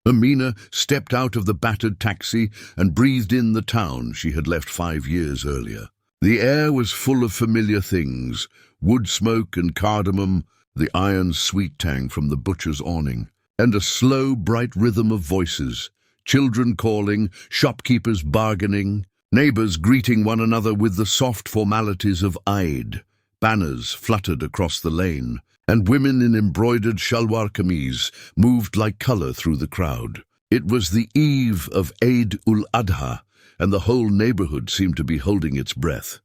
Amina stepped out of the battered taxi and breathed in the town she had left 5 years earlier. The air was full of familiar things: wood smoke and cardamom, the iron sweet tang from the butcher's awning, and a slow, bright rhythm of voices: children calling, shopkeepers bargaining, neighbors greeting one another with the soft formalities of Eid. Banners fluttered across the lane, and women in embroidered shalwar kameez moved like color through the crowd. It was the eve of Eid-ul-Adha, and the whole neighborhood seemed to be holding its breath.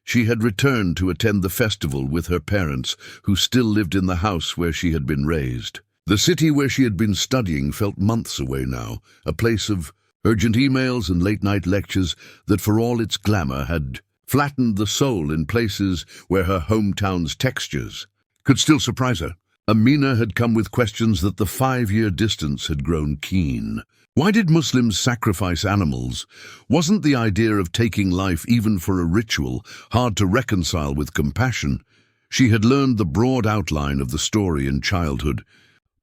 She had returned to attend the festival with her parents, who still lived in the house where she had been raised. The city where she had been studying felt months away now, a place of urgent emails and late-night lectures that, for all its glamour, had flattened the soul in places where her hometown's textures could still surprise her. Amina had come with questions that the 5-year distance had grown keen. Why did Muslims sacrifice animals? Wasn't the idea of taking life, even for a ritual, hard to reconcile with compassion? She had learned the broad outline of the story in childhood: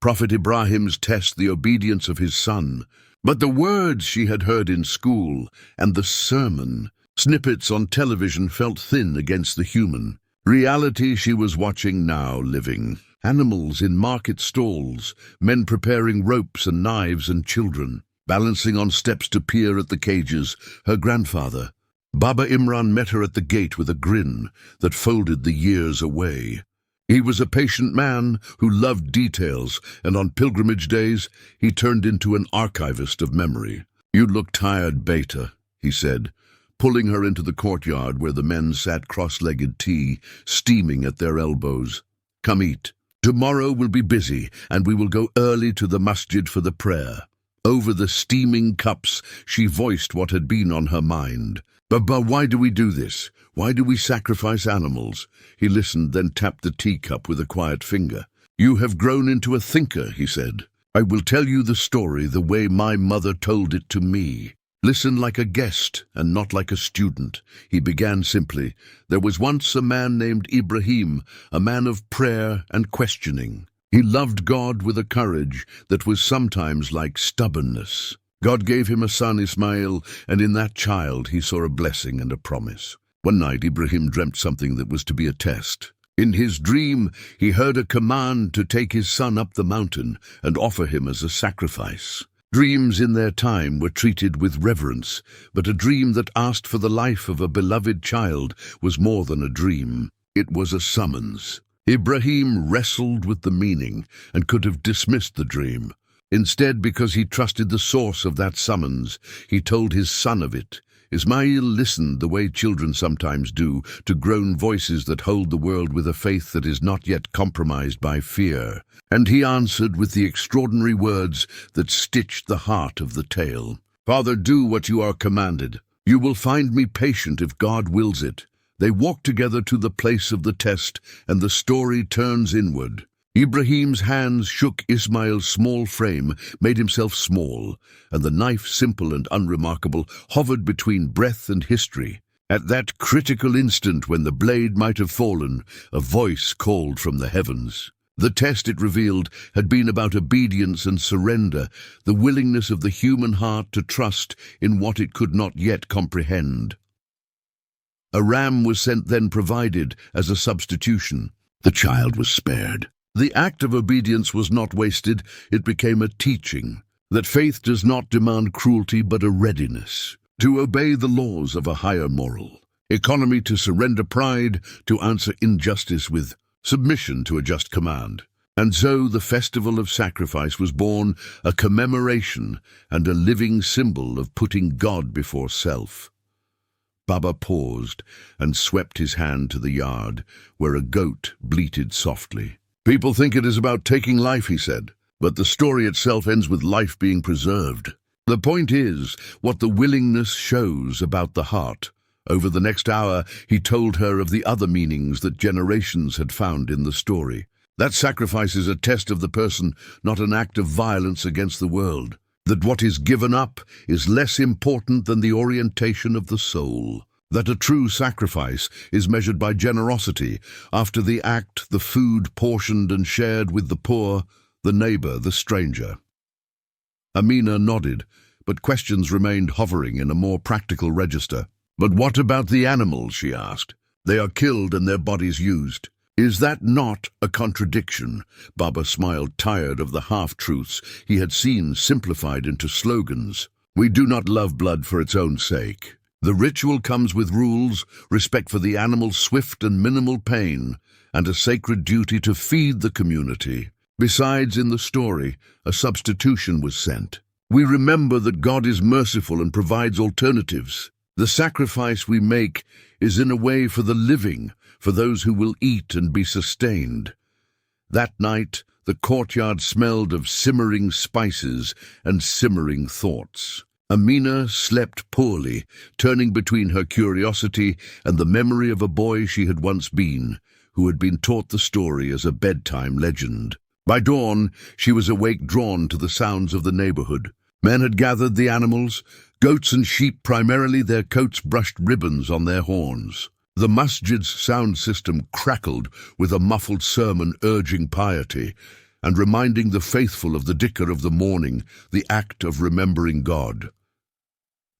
Prophet Ibrahim's test, the obedience of his son. But the words she had heard in school and the sermon snippets on television felt thin against the human reality she was watching now living. Animals in market stalls, men preparing ropes and knives, and children balancing on steps to peer at the cages. Her grandfather, Baba Imran, met her at the gate with a grin that folded the years away. He was a patient man who loved details, and on pilgrimage days he turned into an archivist of memory. "You look tired, Beta," he said, pulling her into the courtyard where the men sat cross-legged, tea steaming at their elbows. "Come eat. Tomorrow will be busy, and we will go early to the masjid for the prayer." Over the steaming cups, she voiced what had been on her mind. "Baba, why do we do this? Why do we sacrifice animals?" He listened, then tapped the teacup with a quiet finger. "You have grown into a thinker," he said. "I will tell you the story the way my mother told it to me. Listen like a guest and not like a student." He began simply. "There was once a man named Ibrahim, a man of prayer and questioning. He loved God with a courage that was sometimes like stubbornness. God gave him a son, Ismail, and in that child he saw a blessing and a promise. One night Ibrahim dreamt something that was to be a test. In his dream he heard a command to take his son up the mountain and offer him as a sacrifice. Dreams in their time were treated with reverence, but a dream that asked for the life of a beloved child was more than a dream. It was a summons. Ibrahim wrestled with the meaning and could have dismissed the dream. Instead, because he trusted the source of that summons, he told his son of it. Ismail listened the way children sometimes do, to grown voices that hold the world with a faith that is not yet compromised by fear. And he answered with the extraordinary words that stitched the heart of the tale. "Father, do what you are commanded. You will find me patient if God wills it." They walked together to the place of the test, and the story turns inward. Ibrahim's hands shook Ismail's small frame, made himself small, and the knife, simple and unremarkable, hovered between breath and history. At that critical instant when the blade might have fallen, a voice called from the heavens. The test, it revealed, had been about obedience and surrender, the willingness of the human heart to trust in what it could not yet comprehend. A ram was sent, then provided as a substitution. The child was spared. The act of obedience was not wasted. It became a teaching that faith does not demand cruelty but a readiness to obey the laws of a higher moral economy, to surrender pride, to answer injustice with submission to a just command. And so the festival of sacrifice was born, a commemoration and a living symbol of putting God before self. Baba paused and swept his hand to the yard, where a goat bleated softly. "People think it is about taking life," he said, "but the story itself ends with life being preserved. The point is what the willingness shows about the heart." Over the next hour, he told her of the other meanings that generations had found in the story. That sacrifice is a test of the person, not an act of violence against the world. That what is given up is less important than the orientation of the soul. That a true sacrifice is measured by generosity. After the act, the food portioned and shared with the poor, the neighbor, the stranger. Amina nodded, but questions remained hovering in a more practical register. "But what about the animals?" she asked. "They are killed and their bodies used. Is that not a contradiction?" Baba smiled, tired of the half-truths he had seen simplified into slogans. "We do not love blood for its own sake. The ritual comes with rules, respect for the animal's swift and minimal pain, and a sacred duty to feed the community. Besides, in the story, a substitution was sent. We remember that God is merciful and provides alternatives. The sacrifice we make is in a way for the living, for those who will eat and be sustained." That night, the courtyard smelled of simmering spices and simmering thoughts. Amina slept poorly, turning between her curiosity and the memory of a boy she had once been, who had been taught the story as a bedtime legend. By dawn, she was awake, drawn to the sounds of the neighborhood. Men had gathered the animals, goats and sheep primarily, their coats brushed ribbons on their horns. The masjid's sound system crackled with a muffled sermon urging piety and reminding the faithful of the dhikr of the morning, the act of remembering God.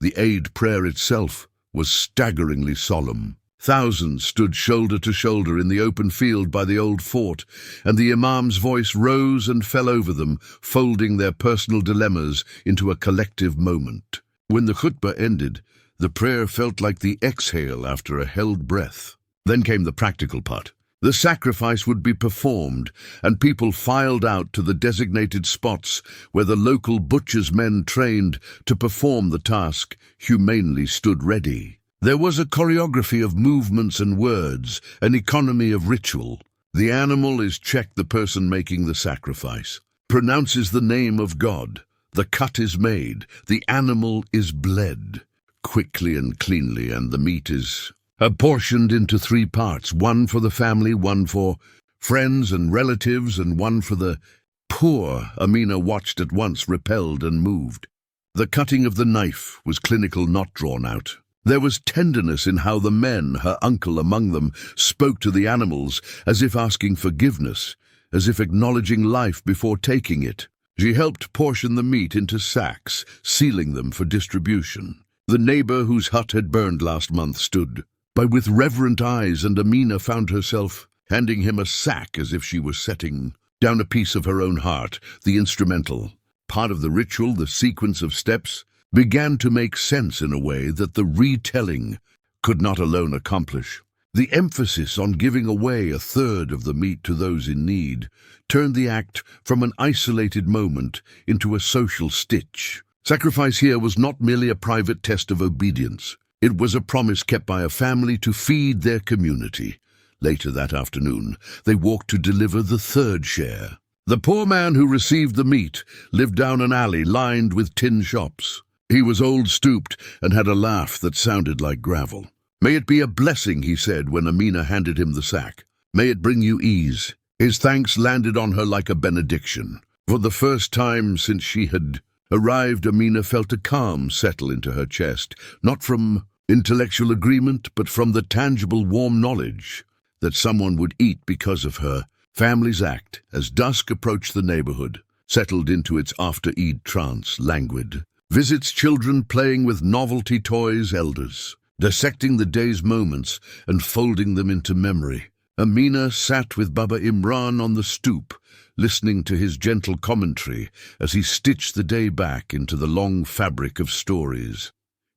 The Eid prayer itself was staggeringly solemn. Thousands stood shoulder to shoulder in the open field by the old fort, and the imam's voice rose and fell over them, folding their personal dilemmas into a collective moment. When the khutbah ended, the prayer felt like the exhale after a held breath. Then came the practical part. The sacrifice would be performed, and people filed out to the designated spots where the local butcher's men trained to perform the task humanely stood ready. There was a choreography of movements and words, an economy of ritual. The animal is checked, the person making the sacrifice pronounces the name of God. The cut is made, the animal is bled quickly and cleanly, and the meat is apportioned into 3 parts, one for the family, one for friends and relatives, and one for the poor. Amina watched at once, repelled and moved. The cutting of the knife was clinical, not drawn out. There was tenderness in how the men, her uncle among them, spoke to the animals, as if asking forgiveness, as if acknowledging life before taking it. She helped portion the meat into sacks, sealing them for distribution. The neighbor whose hut had burned last month stood by with reverent eyes, and Amina found herself handing him a sack as if she was setting down a piece of her own heart. The instrumental part of the ritual, the sequence of steps, began to make sense in a way that the retelling could not alone accomplish. The emphasis on giving away 1/3 of the meat to those in need turned the act from an isolated moment into a social stitch. Sacrifice here was not merely a private test of obedience. It was a promise kept by a family to feed their community. Later that afternoon, they walked to deliver the 3rd share. The poor man who received the meat lived down an alley lined with tin shops. He was old, stooped, and had a laugh that sounded like gravel. "May it be a blessing," he said when Amina handed him the sack. "May it bring you ease." His thanks landed on her like a benediction. For the first time since she had arrived, Amina felt a calm settle into her chest, not from intellectual agreement, but from the tangible, warm knowledge that someone would eat because of her family's act. As dusk approached, the neighborhood settled into its after-Eid trance, languid. Visits, children playing with novelty toys, elders dissecting the day's moments and folding them into memory. Amina sat with Baba Imran on the stoop, listening to his gentle commentary as he stitched the day back into the long fabric of stories.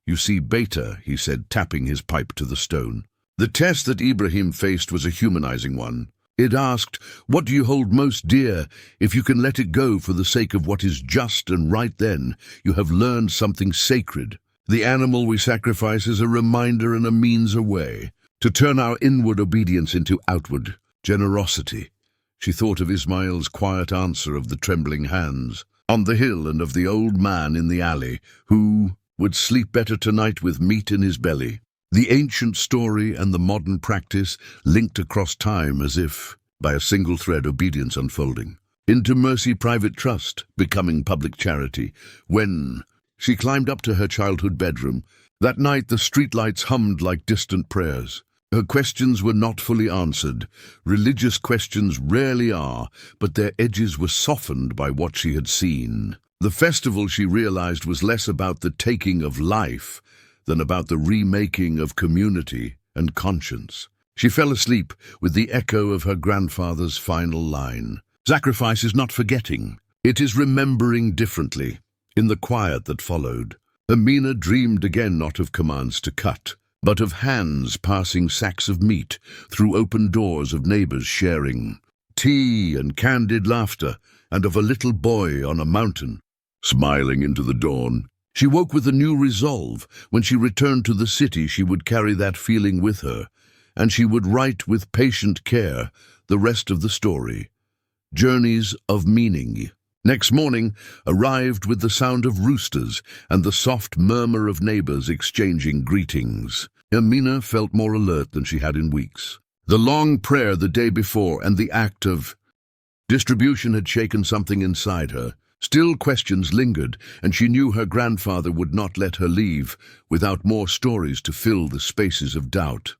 "You see, Beta," he said, tapping his pipe to the stone. The test that Ibrahim faced was a humanizing one. It asked, what do you hold most dear? If you can let it go for the sake of what is just and right, then you have learned something sacred. The animal we sacrifice is a reminder and a means away to turn our inward obedience into outward generosity. She thought of Ismail's quiet answer, of the trembling hands on the hill, and of the old man in the alley who would sleep better tonight with meat in his belly. The ancient story and the modern practice linked across time as if by a single thread, obedience unfolding into mercy, private trust, becoming public charity. When she climbed up to her childhood bedroom, that night the streetlights hummed like distant prayers. Her questions were not fully answered. Religious questions rarely are, but their edges were softened by what she had seen. The festival, she realized, was less about the taking of life than about the remaking of community and conscience. She fell asleep with the echo of her grandfather's final line. Sacrifice is not forgetting. It is remembering differently. In the quiet that followed, Amina dreamed again not of commands to cut, but of hands passing sacks of meat through open doors, of neighbors sharing tea and candid laughter, and of a little boy on a mountain, smiling into the dawn. She woke with a new resolve. When she returned to the city, she would carry that feeling with her, and she would write with patient care the rest of the story. Journeys of meaning. Next morning arrived with the sound of roosters and the soft murmur of neighbors exchanging greetings. Amina felt more alert than she had in weeks. The long prayer the day before and the act of distribution had shaken something inside her. Still, questions lingered, and she knew her grandfather would not let her leave without more stories to fill the spaces of doubt.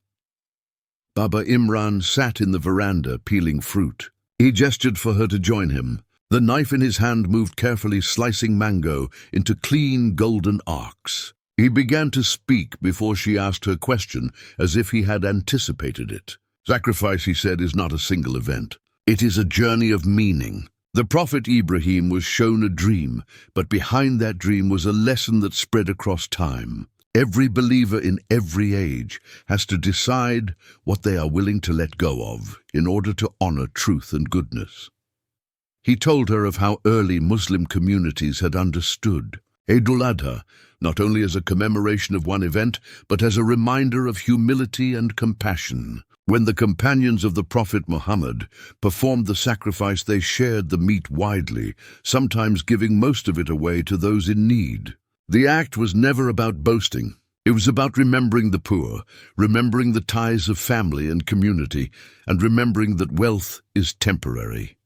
Baba Imran sat in the veranda peeling fruit. He gestured for her to join him. The knife in his hand moved carefully, slicing mango into clean golden arcs. He began to speak before she asked her question, as if he had anticipated it. Sacrifice, he said, is not a single event. It is a journey of meaning. The Prophet Ibrahim was shown a dream, but behind that dream was a lesson that spread across time. Every believer in every age has to decide what they are willing to let go of in order to honor truth and goodness. He told her of how early Muslim communities had understood Adha not only as a commemoration of one event, but as a reminder of humility and compassion. When the companions of the Prophet Muhammad performed the sacrifice, they shared the meat widely, sometimes giving most of it away to those in need. The act was never about boasting. It was about remembering the poor, remembering the ties of family and community, and remembering that wealth is temporary.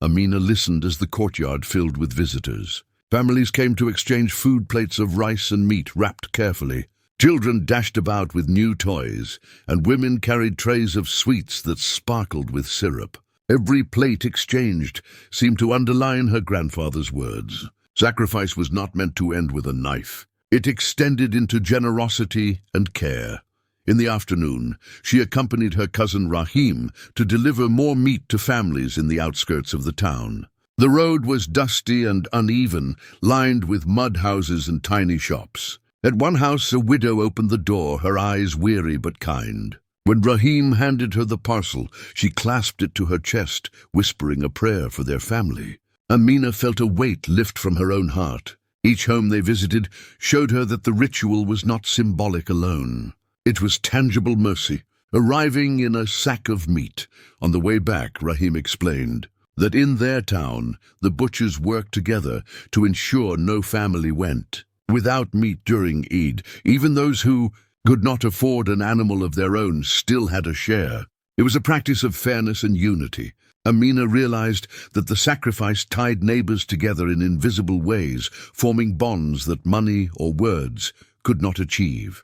Amina listened as the courtyard filled with visitors. Families came to exchange food, plates of rice and meat wrapped carefully. Children dashed about with new toys, and women carried trays of sweets that sparkled with syrup. Every plate exchanged seemed to underline her grandfather's words. Sacrifice was not meant to end with a knife. It extended into generosity and care. In the afternoon, she accompanied her cousin Rahim to deliver more meat to families in the outskirts of the town. The road was dusty and uneven, lined with mud houses and tiny shops. At one house, a widow opened the door, her eyes weary but kind. When Rahim handed her the parcel, she clasped it to her chest, whispering a prayer for their family. Amina felt a weight lift from her own heart. Each home they visited showed her that the ritual was not symbolic alone. It was tangible mercy, arriving in a sack of meat. On the way back, Rahim explained that in their town, the butchers worked together to ensure no family went without meat during Eid. Even those who could not afford an animal of their own still had a share. It was a practice of fairness and unity. Amina realized that the sacrifice tied neighbors together in invisible ways, forming bonds that money or words could not achieve.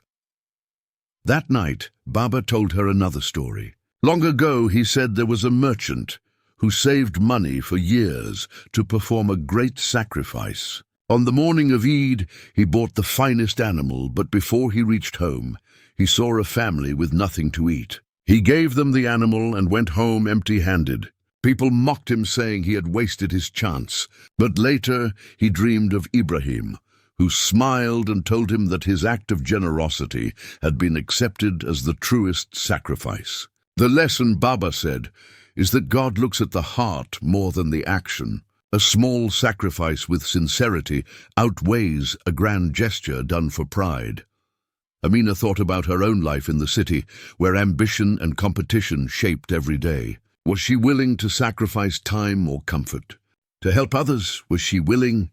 That night, Baba told her another story. Long ago, he said, there was a merchant who saved money for years to perform a great sacrifice. On the morning of Eid, he bought the finest animal, but before he reached home, he saw a family with nothing to eat. He gave them the animal and went home empty-handed. People mocked him, saying he had wasted his chance. But later, he dreamed of Ibrahim, who smiled and told him that his act of generosity had been accepted as the truest sacrifice. The lesson, Baba said, is that God looks at the heart more than the action. A small sacrifice with sincerity outweighs a grand gesture done for pride. Amina thought about her own life in the city, where ambition and competition shaped every day. Was she willing to sacrifice time or comfort? To help others, was she willing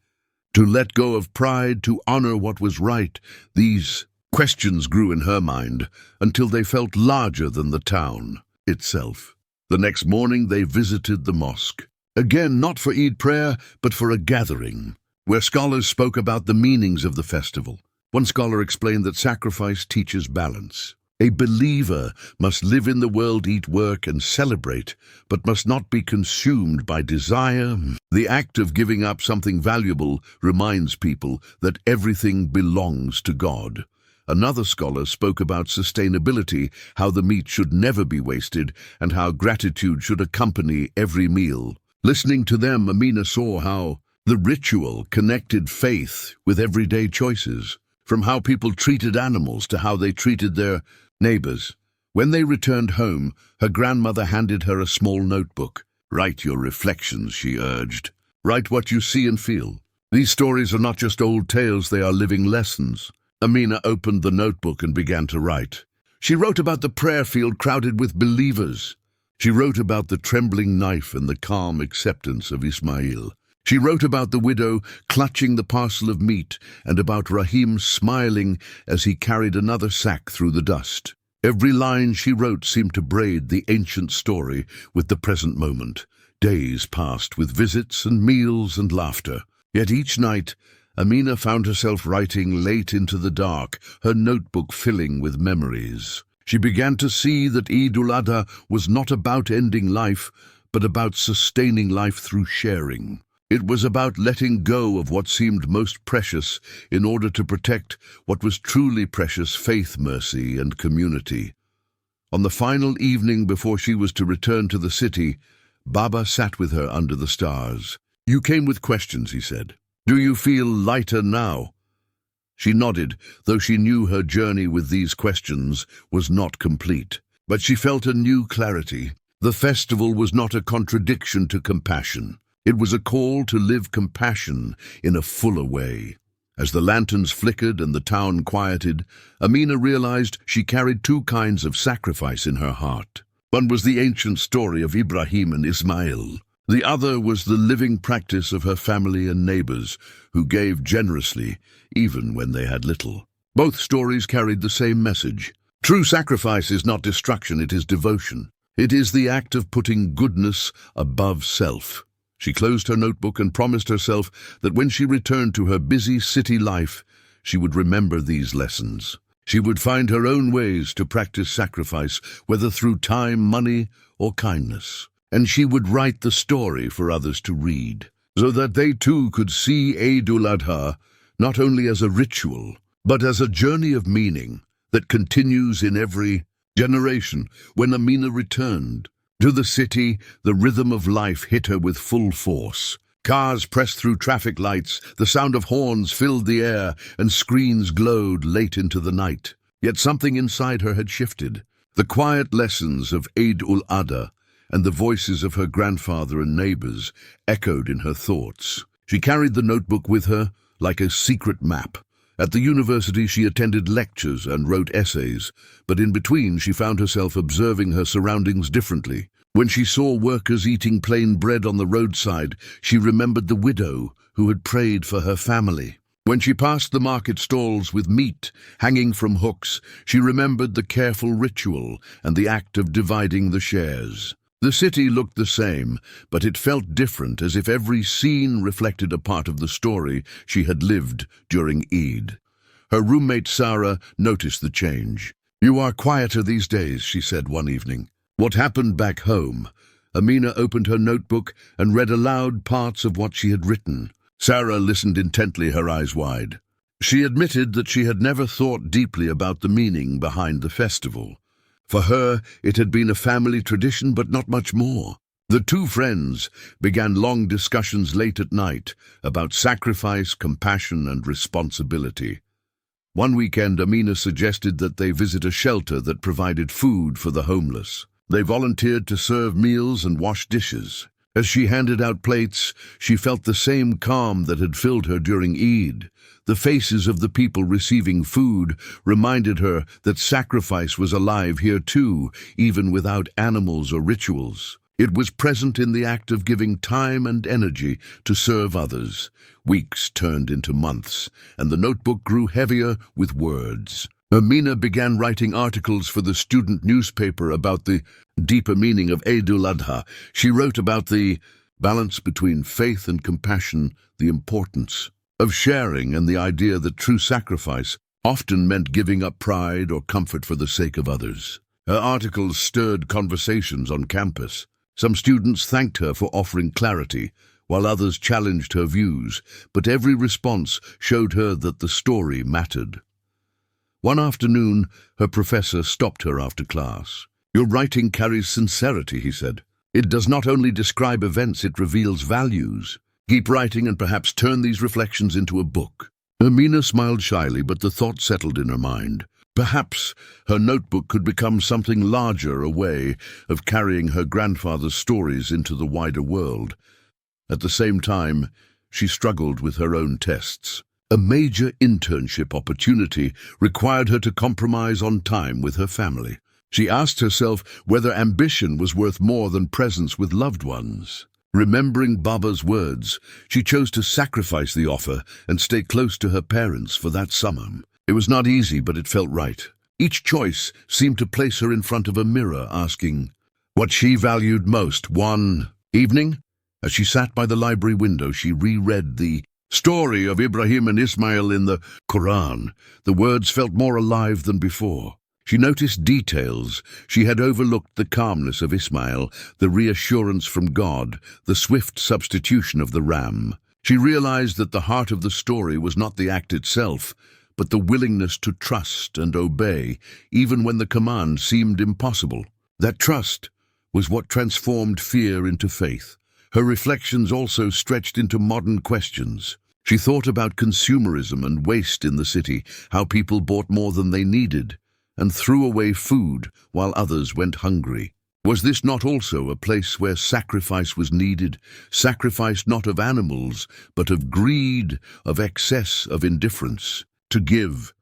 to let go of pride, to honor what was right? These questions grew in her mind until they felt larger than the town itself. The next morning they visited the mosque. Again, not for Eid prayer, but for a gathering, where scholars spoke about the meanings of the festival. One scholar explained that sacrifice teaches balance. A believer must live in the world, eat, work, and celebrate, but must not be consumed by desire. The act of giving up something valuable reminds people that everything belongs to God. Another scholar spoke about sustainability, how the meat should never be wasted, and how gratitude should accompany every meal. Listening to them, Amina saw how the ritual connected faith with everyday choices, from how people treated animals to how they treated their neighbors. When they returned home, her grandmother handed her a small notebook. "Write your reflections," she urged. "Write what you see and feel. These stories are not just old tales, they are living lessons." Amina opened the notebook and began to write. She wrote about the prayer field crowded with believers. She wrote about the trembling knife and the calm acceptance of Ismail. She wrote about the widow clutching the parcel of meat and about Rahim smiling as he carried another sack through the dust. Every line she wrote seemed to braid the ancient story with the present moment. Days passed with visits and meals and laughter. Yet each night, Amina found herself writing late into the dark, her notebook filling with memories. She began to see that Eid al-Adha was not about ending life, but about sustaining life through sharing. It was about letting go of what seemed most precious in order to protect what was truly precious: faith, mercy, and community. On the final evening before she was to return to the city, Baba sat with her under the stars. "You came with questions," he said. "Do you feel lighter now?" She nodded, though she knew her journey with these questions was not complete. But she felt a new clarity. The festival was not a contradiction to compassion. It was a call to live compassion in a fuller way. As the lanterns flickered and the town quieted, Amina realized she carried two kinds of sacrifice in her heart. One was the ancient story of Ibrahim and Ismail. The other was the living practice of her family and neighbors, who gave generously, even when they had little. Both stories carried the same message. True sacrifice is not destruction, it is devotion. It is the act of putting goodness above self. She closed her notebook and promised herself that when she returned to her busy city life, she would remember these lessons. She would find her own ways to practice sacrifice, whether through time, money, or kindness. And she would write the story for others to read, so that they too could see Eid al-Adha not only as a ritual, but as a journey of meaning that continues in every generation. When Amina returned to the city, the rhythm of life hit her with full force. Cars pressed through traffic lights, the sound of horns filled the air, and screens glowed late into the night. Yet something inside her had shifted. The quiet lessons of Eid al-Adha and the voices of her grandfather and neighbors echoed in her thoughts. She carried the notebook with her like a secret map. At the university she attended lectures and wrote essays, but in between she found herself observing her surroundings differently. When she saw workers eating plain bread on the roadside, she remembered the widow who had prayed for her family. When she passed the market stalls with meat hanging from hooks, she remembered the careful ritual and the act of dividing the shares. The city looked the same, but it felt different, as if every scene reflected a part of the story she had lived during Eid. Her roommate Sarah noticed the change. "You are quieter these days," she said one evening. "What happened back home?" Amina opened her notebook and read aloud parts of what she had written. Sarah listened intently, her eyes wide. She admitted that she had never thought deeply about the meaning behind the festival. For her, it had been a family tradition, but not much more. The two friends began long discussions late at night about sacrifice, compassion, and responsibility. One weekend, Amina suggested that they visit a shelter that provided food for the homeless. They volunteered to serve meals and wash dishes. As she handed out plates, she felt the same calm that had filled her during Eid. The faces of the people receiving food reminded her that sacrifice was alive here too, even without animals or rituals. It was present in the act of giving time and energy to serve others. Weeks turned into months, and the notebook grew heavier with words. Amina began writing articles for the student newspaper about the deeper meaning of Eid al-Adha. She wrote about the balance between faith and compassion, the importance of sharing, and the idea that true sacrifice often meant giving up pride or comfort for the sake of others. Her articles stirred conversations on campus. Some students thanked her for offering clarity, while others challenged her views, but every response showed her that the story mattered. One afternoon, her professor stopped her after class. "Your writing carries sincerity," he said. "It does not only describe events, it reveals values. Keep writing and perhaps turn these reflections into a book." Amina smiled shyly, but the thought settled in her mind. Perhaps her notebook could become something larger, a way of carrying her grandfather's stories into the wider world. At the same time, she struggled with her own tests. A major internship opportunity required her to compromise on time with her family. She asked herself whether ambition was worth more than presence with loved ones. Remembering Baba's words, she chose to sacrifice the offer and stay close to her parents for that summer. It was not easy, but it felt right. Each choice seemed to place her in front of a mirror, asking what she valued most. One evening, as she sat by the library window, she reread the story of Ibrahim and Ismail in the Quran. The words felt more alive than before. She noticed details. She had overlooked the calmness of Ismail, the reassurance from God, the swift substitution of the ram. She realized that the heart of the story was not the act itself, but the willingness to trust and obey, even when the command seemed impossible. That trust was what transformed fear into faith. Her reflections also stretched into modern questions. She thought about consumerism and waste in the city, how people bought more than they needed, and threw away food while others went hungry. Was this not also a place where sacrifice was needed? Sacrifice not of animals, but of greed, of excess, of indifference. To give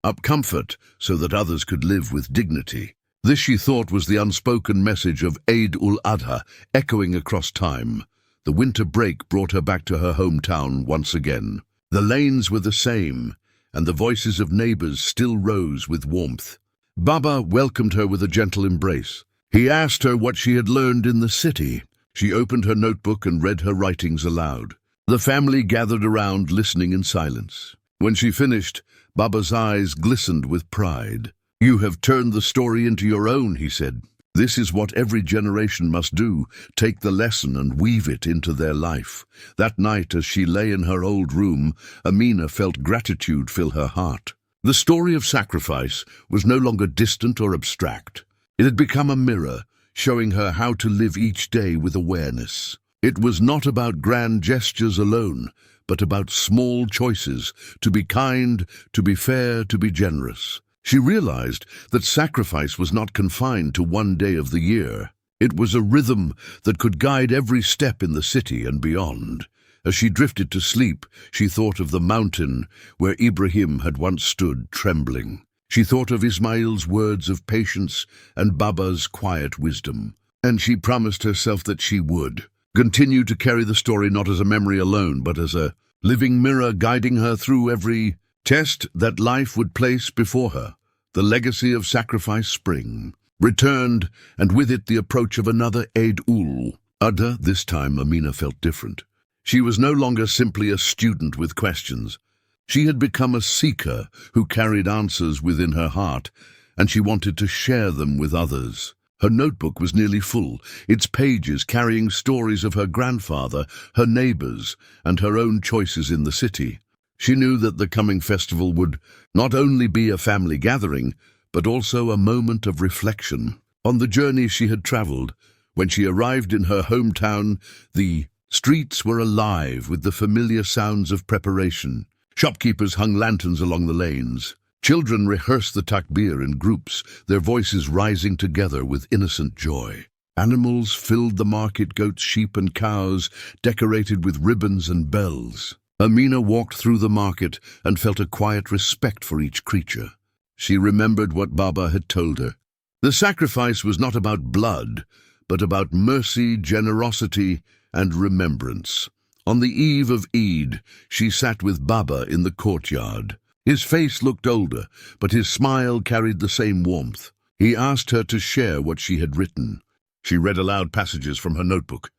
up comfort so that others could live with dignity. This, she thought, was the unspoken message of Eid-ul-Adha, echoing across time. The winter break brought her back to her hometown once again. The lanes were the same, and the voices of neighbors still rose with warmth. Baba welcomed her with a gentle embrace. He asked her what she had learned in the city. She opened her notebook and read her writings aloud. The family gathered around, listening in silence. When she finished, Baba's eyes glistened with pride. "You have turned the story into your own," he said. "This is what every generation must do, take the lesson and weave it into their life." That night, as she lay in her old room, Amina felt gratitude fill her heart. The story of sacrifice was no longer distant or abstract. It had become a mirror, showing her how to live each day with awareness. It was not about grand gestures alone, but about small choices, to be kind, to be fair, to be generous. She realized that sacrifice was not confined to one day of the year. It was a rhythm that could guide every step in the city and beyond. As she drifted to sleep, she thought of the mountain where Ibrahim had once stood, trembling. She thought of Ismail's words of patience and Baba's quiet wisdom. And she promised herself that she would continue to carry the story not as a memory alone, but as a living mirror guiding her through every test that life would place before her. The legacy of sacrifice spring returned, and with it the approach of another Eid-ul-Adha. This time Amina felt different. She was no longer simply a student with questions. She had become a seeker who carried answers within her heart, and she wanted to share them with others. Her notebook was nearly full, its pages carrying stories of her grandfather, her neighbors, and her own choices in the city. She knew that the coming festival would not only be a family gathering, but also a moment of reflection. On the journey she had traveled, when she arrived in her hometown, the streets were alive with the familiar sounds of preparation. Shopkeepers hung lanterns along the lanes. Children rehearsed the takbir in groups, their voices rising together with innocent joy. Animals filled the market, goats, sheep, and cows, decorated with ribbons and bells. Amina walked through the market and felt a quiet respect for each creature. She remembered what Baba had told her. The sacrifice was not about blood, but about mercy, generosity, and remembrance. On the eve of Eid, she sat with Baba in the courtyard. His face looked older, but his smile carried the same warmth. He asked her to share what she had written. She read aloud passages from her notebook.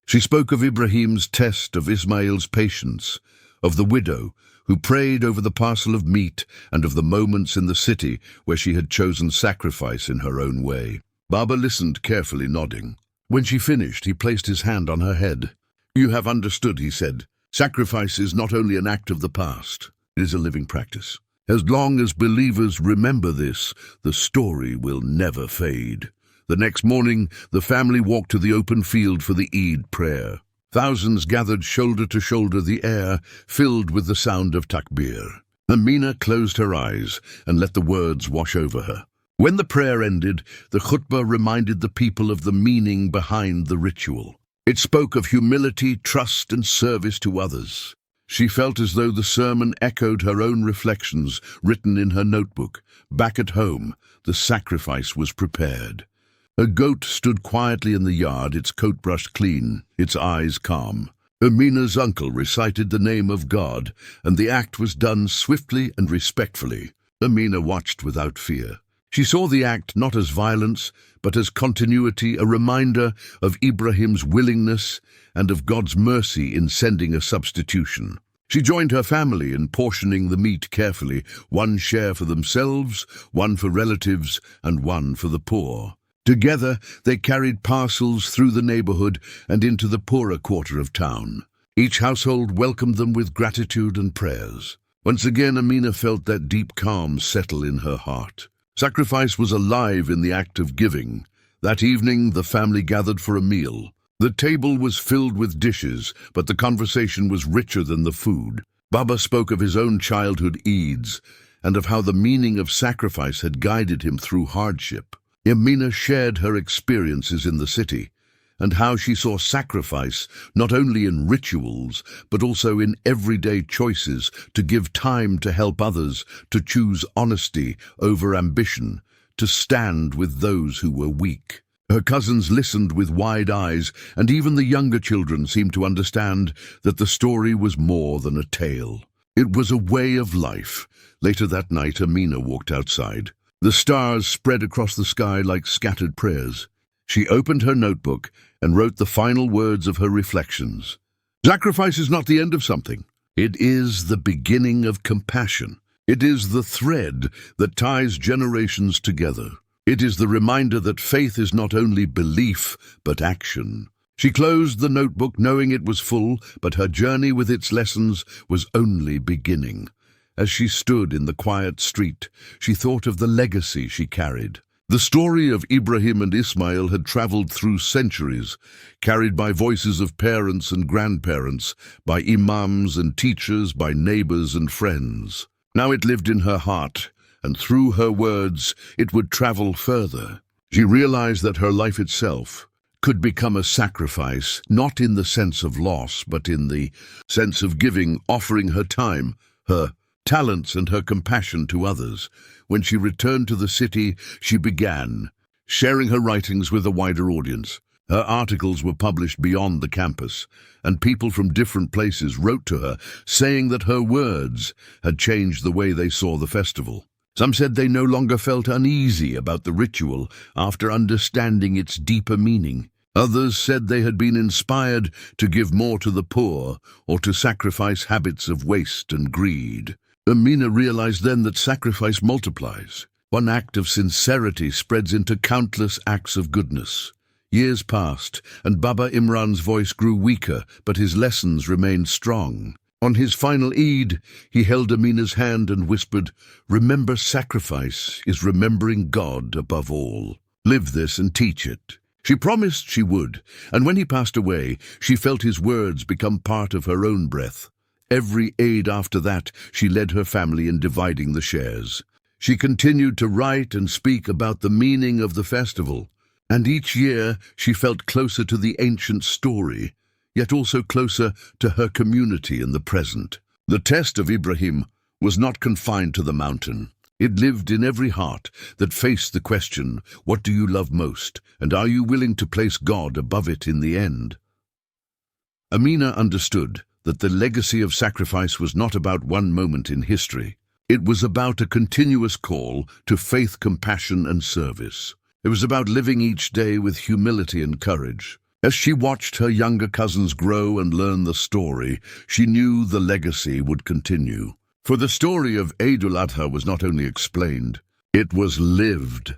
She spoke of Ibrahim's test, of Ismail's patience, of the widow who prayed over the parcel of meat, and of the moments in the city where she had chosen sacrifice in her own way. Baba listened carefully, nodding. When she finished, he placed his hand on her head. "You have understood," he said. "Sacrifice is not only an act of the past, it is a living practice. As long as believers remember this, the story will never fade." The next morning, the family walked to the open field for the Eid prayer. Thousands gathered shoulder to shoulder, the air filled with the sound of takbir. Amina closed her eyes and let the words wash over her. When the prayer ended, the khutbah reminded the people of the meaning behind the ritual. It spoke of humility, trust, and service to others. She felt as though the sermon echoed her own reflections written in her notebook. Back at home, the sacrifice was prepared. A goat stood quietly in the yard, its coat brushed clean, its eyes calm. Amina's uncle recited the name of God, and the act was done swiftly and respectfully. Amina watched without fear. She saw the act not as violence, but as continuity, a reminder of Ibrahim's willingness and of God's mercy in sending a substitution. She joined her family in portioning the meat carefully, one share for themselves, one for relatives, and one for the poor. Together, they carried parcels through the neighborhood and into the poorer quarter of town. Each household welcomed them with gratitude and prayers. Once again, Amina felt that deep calm settle in her heart. Sacrifice was alive in the act of giving. That evening, the family gathered for a meal. The table was filled with dishes, but the conversation was richer than the food. Baba spoke of his own childhood Eids and of how the meaning of sacrifice had guided him through hardship. Amina shared her experiences in the city and how she saw sacrifice not only in rituals but also in everyday choices, to give time to help others, to choose honesty over ambition, to stand with those who were weak. Her cousins listened with wide eyes, and even the younger children seemed to understand that the story was more than a tale. It was a way of life. Later that night, Amina walked outside. The stars spread across the sky like scattered prayers. She opened her notebook and wrote the final words of her reflections. Sacrifice is not the end of something. It is the beginning of compassion. It is the thread that ties generations together. It is the reminder that faith is not only belief, but action. She closed the notebook knowing it was full, but her journey with its lessons was only beginning. As she stood in the quiet street, she thought of the legacy she carried. The story of Ibrahim and Ismail had traveled through centuries, carried by voices of parents and grandparents, by imams and teachers, by neighbors and friends. Now it lived in her heart, and through her words it would travel further. She realized that her life itself could become a sacrifice, not in the sense of loss, but in the sense of giving, offering her time, her talents and her compassion to others. When she returned to the city, she began sharing her writings with a wider audience. Her articles were published beyond the campus, and people from different places wrote to her, saying that her words had changed the way they saw the festival. Some said they no longer felt uneasy about the ritual after understanding its deeper meaning. Others said they had been inspired to give more to the poor or to sacrifice habits of waste and greed. Amina realized then that sacrifice multiplies. One act of sincerity spreads into countless acts of goodness. Years passed, and Baba Imran's voice grew weaker, but his lessons remained strong. On his final Eid, he held Amina's hand and whispered, "Remember, sacrifice is remembering God above all. Live this and teach it." She promised she would, and when he passed away, she felt his words become part of her own breath. Every Eid after that, she led her family in dividing the shares. She continued to write and speak about the meaning of the festival, and each year she felt closer to the ancient story, yet also closer to her community in the present. The test of Ibrahim was not confined to the mountain. It lived in every heart that faced the question, what do you love most, and are you willing to place God above it in the end? Amina understood that the legacy of sacrifice was not about one moment in history. It was about a continuous call to faith, compassion, and service. It was about living each day with humility and courage. As she watched her younger cousins grow and learn the story, she knew the legacy would continue. For the story of Eid al-Adha was not only explained, it was lived.